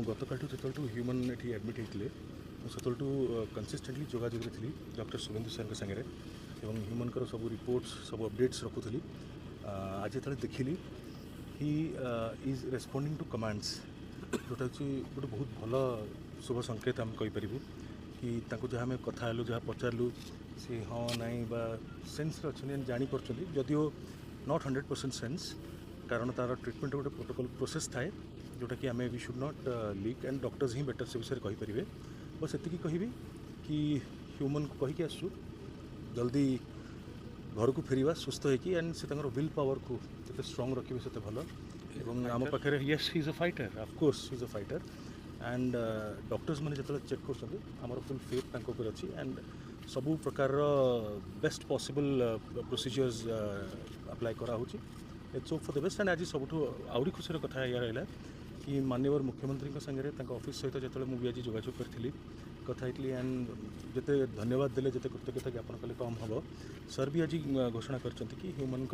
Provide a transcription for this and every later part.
गतकाल जो ह्यूमन ये एडमिट होते से कंसिस्टेंटली जोगाजोग थी डॉक्टर शुभेन्दु सर सागर और ह्यूमन सब रिपोर्ट्स सब अपडेट्स रखुली। आज जो देखिली he is responding to commands जोटा गोटे बहुत भल शुभ संकेत आम कहीपर कि जहाँ आम कथा जहाँ पचारू सी हाँ नाई बा सेन्स अच्छे जापर जदिओ नॉट 100% सेन्स कारण तार ट्रिटमेंट गोटे प्रोटोकॉल प्रोसेस थाए जोटा कि आम we should not leak and doctors ही बेटर से विषय कहींपर। बस एति कहि कि ह्यूमन को कहीकि आसु जल्दी घर को फेरवा सुस्थ होगी एंड से विल पावर को जिते स्ट्रंग रखिए से भल आम पाखे yes he is a fighter of course he is a fighter and doctors मैंने जो चेक कर फुल फेथ अच्छी एंड सबू प्रकार बेस्ट पॉसिबल प्रोसीजर्स अप्लाई कराऊँ। It's hope for the best and आज सब आहरी खुशी कथा या रहा कि माननीय मुख्यमंत्री सागर ऑफिस सहित जो मुझे आज जोगाजोग करी कथा एंड जिते धन्यवाद देले जिते कृतज्ञता ज्ञापन कले कम हम सर भी आज घोषणा कर ह्यूमन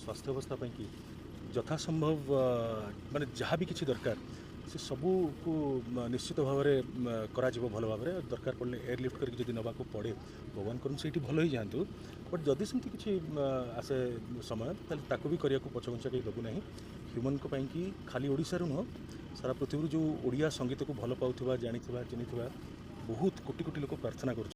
स्वास्थ्य अवस्था कि यथासंभव माने जहाँ भी किसी दरकार से सबू को निश्चित भाव में करा भल भाव में दरकार पड़े एयरलिफ्ट करके जब नवाक पड़े भगवान कर से भल ही जातु बट जदि सेमती किसी आसे समय ताकू भी करने को पछघुंचा कहीं देवु ना ह्यूमन को कि खाली ओडिशा नुह सारा पृथ्वी जो ओडिया संगीत को भल पाउथिबा जानिथिबा चिन्हिथिबा बहुत कोटी कोटी लोक प्रार्थना कर